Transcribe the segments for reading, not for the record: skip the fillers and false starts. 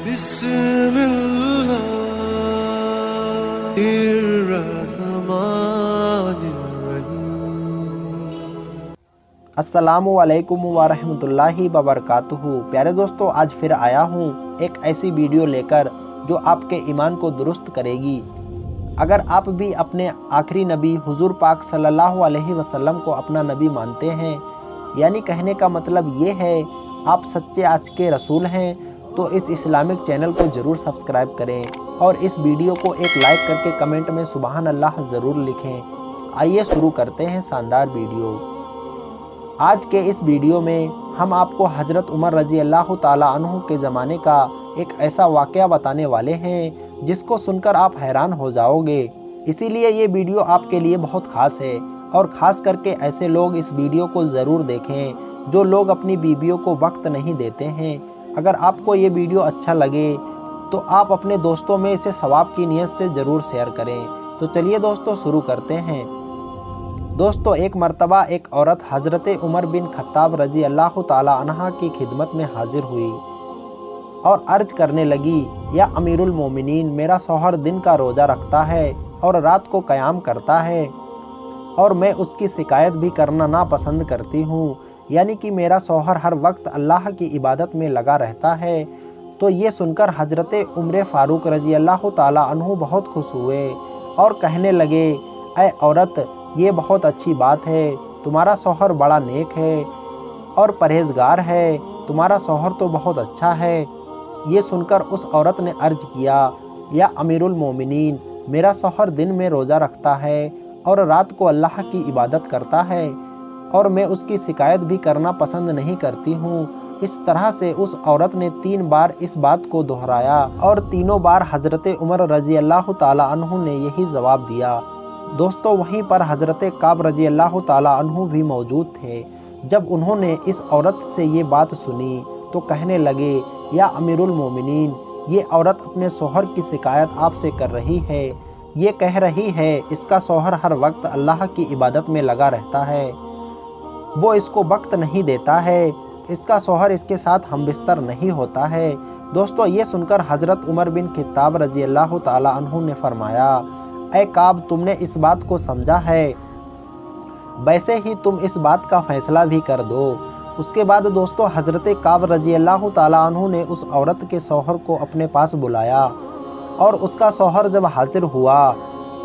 بسم اللہ الرحمن الرحیم۔ السلام علیکم ورحمۃ اللہ وبرکاتہ۔ پیارے دوستو، آج پھر آیا ہوں ایک ایسی ویڈیو لے کر جو آپ کے ایمان کو درست کرے گی۔ اگر آپ بھی اپنے آخری نبی حضور پاک صلی اللہ علیہ وسلم کو اپنا نبی مانتے ہیں، یعنی کہنے کا مطلب یہ ہے آپ سچے عاشق رسول ہیں، تو اس اسلامک چینل کو ضرور سبسکرائب کریں اور اس ویڈیو کو ایک لائک کر کے کمنٹ میں سبحان اللہ ضرور لکھیں۔ آئیے شروع کرتے ہیں شاندار ویڈیو۔ آج کے اس ویڈیو میں ہم آپ کو حضرت عمر رضی اللہ تعالیٰ عنہ کے زمانے کا ایک ایسا واقعہ بتانے والے ہیں جس کو سن کر آپ حیران ہو جاؤ گے۔ اسی لیے یہ ویڈیو آپ کے لیے بہت خاص ہے، اور خاص کر کے ایسے لوگ اس ویڈیو کو ضرور دیکھیں جو لوگ اپنی بیویوں کو وقت نہیں دیتے ہیں۔ اگر آپ کو یہ ویڈیو اچھا لگے تو آپ اپنے دوستوں میں اسے ثواب کی نیت سے ضرور شیئر کریں۔ تو چلیے دوستو شروع کرتے ہیں۔ دوستو، ایک مرتبہ ایک عورت حضرت عمر بن خطاب رضی اللہ تعالیٰ عنہ کی خدمت میں حاضر ہوئی اور عرض کرنے لگی، یا امیر المومنین، میرا شوہر دن کا روزہ رکھتا ہے اور رات کو قیام کرتا ہے، اور میں اس کی شکایت بھی کرنا ناپسند کرتی ہوں، یعنی کہ میرا شوہر ہر وقت اللہ کی عبادت میں لگا رہتا ہے۔ تو یہ سن کر حضرت عمر فاروق رضی اللہ تعالیٰ عنہ بہت خوش ہوئے اور کہنے لگے، اے عورت، یہ بہت اچھی بات ہے، تمہارا شوہر بڑا نیک ہے اور پرہیزگار ہے، تمہارا شوہر تو بہت اچھا ہے۔ یہ سن کر اس عورت نے عرض کیا، یا امیر المومنین، میرا شوہر دن میں روزہ رکھتا ہے اور رات کو اللہ کی عبادت کرتا ہے، اور میں اس کی شکایت بھی کرنا پسند نہیں کرتی ہوں۔ اس طرح سے اس عورت نے 3 بار اس بات کو دہرایا، اور تینوں بار حضرت عمر رضی اللہ تعالیٰ عنہ نے یہی جواب دیا۔ دوستو، وہیں پر حضرت کعب رضی اللہ تعالیٰ عنہ بھی موجود تھے۔ جب انہوں نے اس عورت سے یہ بات سنی تو کہنے لگے، یا امیر المومنین، یہ عورت اپنے شوہر کی شکایت آپ سے کر رہی ہے۔ یہ کہہ رہی ہے اس کا شوہر ہر وقت اللہ کی عبادت میں لگا رہتا ہے، وہ اس کو وقت نہیں دیتا ہے، اس کا شوہر اس کے ساتھ ہم بستر نہیں ہوتا ہے۔ دوستو، یہ سن کر حضرت عمر بن خطاب رضی اللہ تعالیٰ عنہ نے فرمایا، اے کعب، تم نے اس بات کو سمجھا ہے، ویسے ہی تم اس بات کا فیصلہ بھی کر دو۔ اس کے بعد دوستو، حضرت کعب رضی اللہ تعالیٰ عنہ نے اس عورت کے شوہر کو اپنے پاس بلایا، اور اس کا شوہر جب حاضر ہوا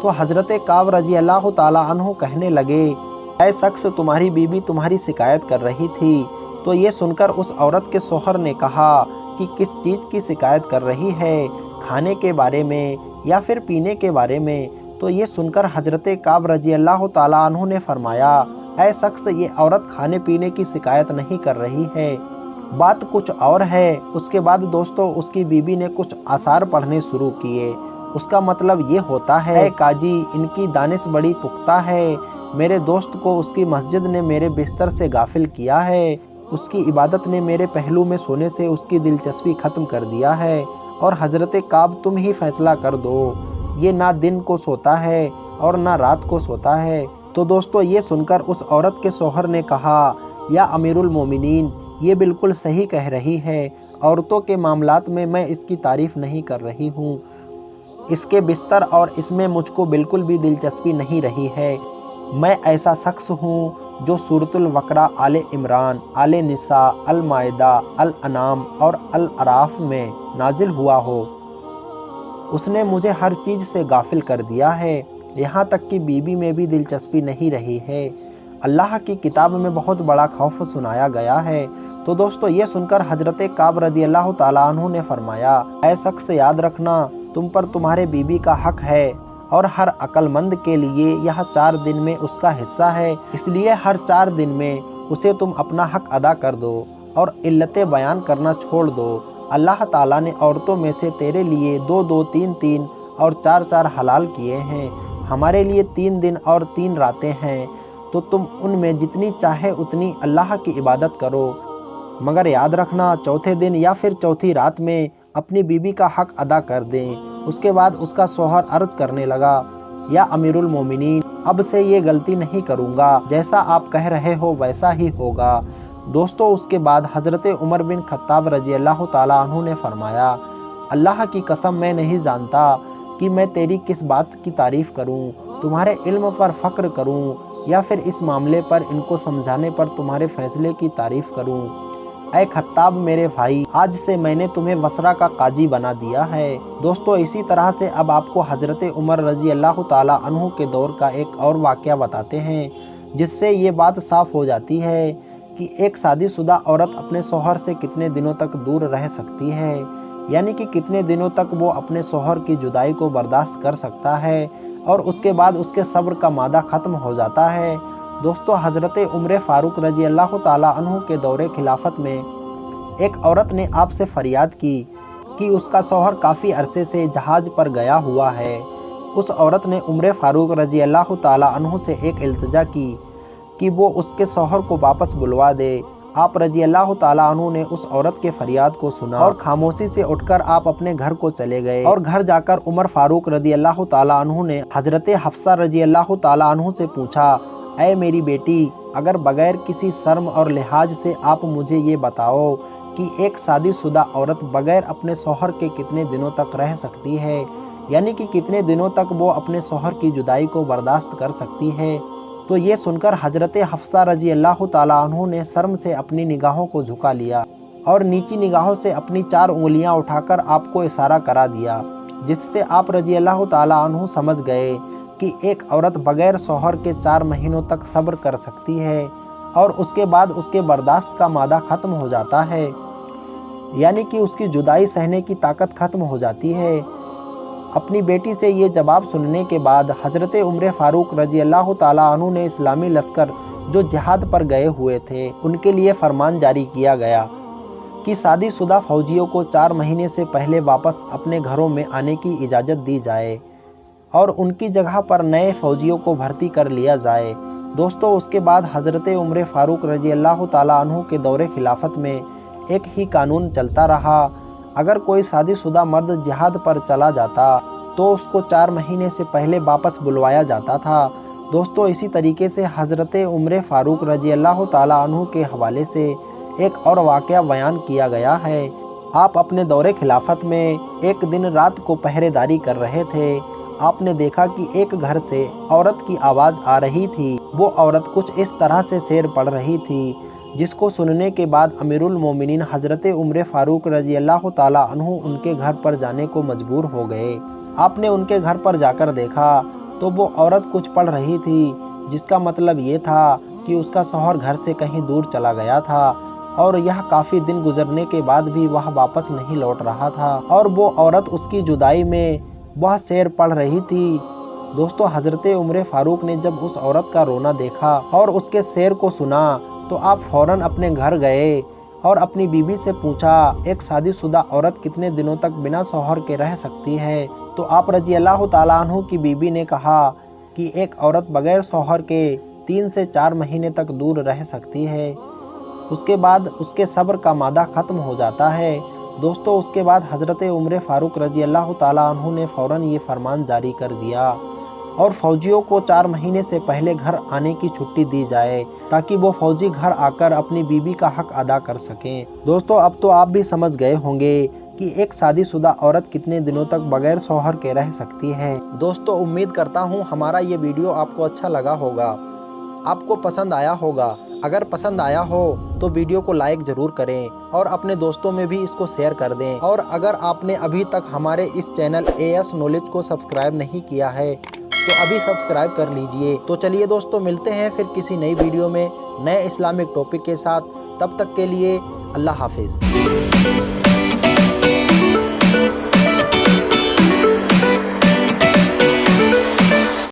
تو حضرت کعب رضی اللہ تعالیٰ عنہ کہنے لگے، اے شخص، تمہاری بیوی تمہاری شکایت کر رہی تھی۔ تو یہ سن کر اس عورت کے شوہر نے کہا کہ کس چیز کی شکایت کر رہی ہے، کھانے کے بارے میں یا پھر پینے کے بارے میں؟ تو یہ سن کر حضرت کعب رضی اللہ تعالیٰ عنہ نے فرمایا، اے شخص، یہ عورت کھانے پینے کی شکایت نہیں کر رہی ہے، بات کچھ اور ہے۔ اس کے بعد دوستو، اس کی بیوی نے کچھ آثار پڑھنے شروع کیے۔ اس کا مطلب یہ ہوتا ہے، اے قاضی، ان کی دانش بڑی پختہ ہے، میرے دوست کو اس کی مسجد نے میرے بستر سے غافل کیا ہے، اس کی عبادت نے میرے پہلو میں سونے سے اس کی دلچسپی ختم کر دیا ہے، اور حضرت کعب تم ہی فیصلہ کر دو، یہ نہ دن کو سوتا ہے اور نہ رات کو سوتا ہے۔ تو دوستو، یہ سن کر اس عورت کے شوہر نے کہا، یا امیر المومنین، یہ بالکل صحیح کہہ رہی ہے، عورتوں کے معاملات میں میں اس کی تعریف نہیں کر رہی ہوں، اس کے بستر اور اس میں مجھ کو بالکل بھی دلچسپی نہیں رہی ہے۔ میں ایسا شخص ہوں جو سورۃ البقرہ، آل عمران، آل نساء، المائدہ، الانعام اور الاعراف میں نازل ہوا ہو، اس نے مجھے ہر چیز سے غافل کر دیا ہے، یہاں تک کہ بیوی میں بھی دلچسپی نہیں رہی ہے۔ اللہ کی کتاب میں بہت بڑا خوف سنایا گیا ہے۔ تو دوستو، یہ سن کر حضرت کعب رضی اللہ تعالیٰ عنہ نے فرمایا، اے شخص، یاد رکھنا، تم پر تمہارے بیوی کا حق ہے، اور ہر عقل مند کے لیے یہ 4 دن میں اس کا حصہ ہے، اس لیے ہر 4 دن میں اسے تم اپنا حق ادا کر دو اور علتیں بیان کرنا چھوڑ دو۔ اللہ تعالیٰ نے عورتوں میں سے تیرے لیے 2 2 3 3 اور 4 4 حلال کیے ہیں، ہمارے لیے 3 دن اور 3 راتیں ہیں، تو تم ان میں جتنی چاہے اتنی اللہ کی عبادت کرو، مگر یاد رکھنا چوتھے دن یا پھر چوتھی رات میں اپنی بیوی کا حق ادا کر دیں۔ اس کے بعد اس کا شوہر عرض کرنے لگا، یا امیر المومنین، اب سے یہ غلطی نہیں کروں گا، جیسا آپ کہہ رہے ہو ویسا ہی ہوگا۔ دوستو، اس کے بعد حضرت عمر بن خطاب رضی اللہ تعالیٰ عنہ نے فرمایا، اللہ کی قسم میں نہیں جانتا کہ میں تیری کس بات کی تعریف کروں، تمہارے علم پر فخر کروں یا پھر اس معاملے پر ان کو سمجھانے پر تمہارے فیصلے کی تعریف کروں۔ اے خطاب میرے بھائی، آج سے میں نے تمہیں بصرہ کا قاضی بنا دیا ہے۔ دوستو اسی طرح سے اب آپ کو حضرت عمر رضی اللہ تعالی عنہ کے دور کا ایک اور واقعہ بتاتے ہیں، جس سے یہ بات صاف ہو جاتی ہے کہ ایک شادی شدہ عورت اپنے شوہر سے کتنے دنوں تک دور رہ سکتی ہے، یعنی کہ کتنے دنوں تک وہ اپنے شوہر کی جدائی کو برداشت کر سکتا ہے اور اس کے بعد اس کے صبر کا مادہ ختم ہو جاتا ہے۔ دوستو حضرت عمر فاروق رضی اللہ تعالیٰ عنہ کے دور خلافت میں ایک عورت نے آپ سے فریاد کی کہ اس کا شوہر کافی عرصے سے جہاز پر گیا ہوا ہے۔ اس عورت نے عمر فاروق رضی اللہ تعالیٰ عنہ سے ایک التجا کی کہ وہ اس کے شوہر کو واپس بلوا دے۔ آپ رضی اللہ تعالیٰ عنہ نے اس عورت کے فریاد کو سنا اور خاموشی سے اٹھ کر آپ اپنے گھر کو چلے گئے، اور گھر جا کر عمر فاروق رضی اللہ تعالیٰ عنہ نے حضرت حفصہ رضی اللہ تعالیٰ عنہ سے پوچھا، اے میری بیٹی، اگر بغیر کسی شرم اور لحاظ سے آپ مجھے یہ بتاؤ کہ ایک شادی شدہ عورت بغیر اپنے شوہر کے کتنے دنوں تک رہ سکتی ہے، یعنی کہ کتنے دنوں تک وہ اپنے شوہر کی جدائی کو برداشت کر سکتی ہے، تو یہ سن کر حضرت حفصہ رضی اللہ تعالیٰ عنہ نے شرم سے اپنی نگاہوں کو جھکا لیا اور نیچی نگاہوں سے اپنی 4 انگلیاں اٹھا کر آپ کو اشارہ کرا دیا، جس سے آپ رضی اللہ تعالیٰ عنہ سمجھ گئے کہ ایک عورت بغیر شوہر کے 4 مہینوں تک صبر کر سکتی ہے اور اس کے بعد اس کے برداشت کا مادہ ختم ہو جاتا ہے، یعنی کہ اس کی جدائی سہنے کی طاقت ختم ہو جاتی ہے۔ اپنی بیٹی سے یہ جواب سننے کے بعد حضرت عمر فاروق رضی اللہ تعالیٰ عنہ نے اسلامی لشکر جو جہاد پر گئے ہوئے تھے ان کے لیے فرمان جاری کیا گیا کہ شادی شدہ فوجیوں کو 4 مہینے سے پہلے واپس اپنے گھروں میں آنے کی اجازت دی جائے اور ان کی جگہ پر نئے فوجیوں کو بھرتی کر لیا جائے۔ دوستو اس کے بعد حضرت عمر فاروق رضی اللہ تعالیٰ عنہ کے دور خلافت میں ایک ہی قانون چلتا رہا، اگر کوئی شادی شدہ مرد جہاد پر چلا جاتا تو اس کو 4 مہینے سے پہلے واپس بلوایا جاتا تھا۔ دوستو اسی طریقے سے حضرت عمر فاروق رضی اللہ تعالیٰ عنہ کے حوالے سے ایک اور واقعہ بیان کیا گیا ہے۔ آپ اپنے دور خلافت میں ایک دن رات کو پہرے داری کر رہے تھے، آپ نے دیکھا کہ ایک گھر سے عورت کی آواز آ رہی تھی۔ وہ عورت کچھ اس طرح سے شعر پڑھ رہی تھی، جس کو سننے کے بعد امیر المومنین حضرت عمر فاروق رضی اللہ تعالیٰ عنہ ان کے گھر پر جانے کو مجبور ہو گئے۔ آپ نے ان کے گھر پر جا کر دیکھا تو وہ عورت کچھ پڑھ رہی تھی، جس کا مطلب یہ تھا کہ اس کا شوہر گھر سے کہیں دور چلا گیا تھا اور یہ کافی دن گزرنے کے بعد بھی وہ واپس نہیں لوٹ رہا تھا، اور وہ عورت اس کی جدائی میں وہ شعر پڑھ رہی تھی۔ دوستو حضرت عمر فاروق نے جب اس عورت کا رونا دیکھا اور اس کے شعر کو سنا تو آپ فوراً اپنے گھر گئے اور اپنی بیوی سے پوچھا، ایک شادی شدہ عورت کتنے دنوں تک بنا شوہر کے رہ سکتی ہے؟ تو آپ رضی اللہ تعالیٰ عنہ کی بیوی نے کہا کہ ایک عورت بغیر شوہر کے 3 سے 4 مہینے تک دور رہ سکتی ہے، اس کے بعد اس کے صبر کا مادہ ختم ہو جاتا ہے۔ دوستو اس کے بعد حضرت عمر فاروق رضی اللہ تعالیٰ عنہ نے فوراً یہ فرمان جاری کر دیا اور فوجیوں کو 4 مہینے سے پہلے گھر آنے کی چھٹی دی جائے تاکہ وہ فوجی گھر آ کر اپنی بیوی کا حق ادا کر سکیں۔ دوستو اب تو آپ بھی سمجھ گئے ہوں گے کہ ایک شادی شدہ عورت کتنے دنوں تک بغیر شوہر کے رہ سکتی ہے۔ دوستو امید کرتا ہوں ہمارا یہ ویڈیو آپ کو اچھا لگا ہوگا، آپ کو پسند آیا ہوگا۔ اگر پسند آیا ہو تو ویڈیو کو لائک ضرور کریں اور اپنے دوستوں میں بھی اس کو شیئر کر دیں، اور اگر آپ نے ابھی تک ہمارے اس چینل AS نالج کو سبسکرائب نہیں کیا ہے تو ابھی سبسکرائب کر لیجئے۔ تو چلیے دوستو ملتے ہیں پھر کسی نئی ویڈیو میں نئے اسلامک ٹاپک کے ساتھ، تب تک کے لیے اللہ حافظ۔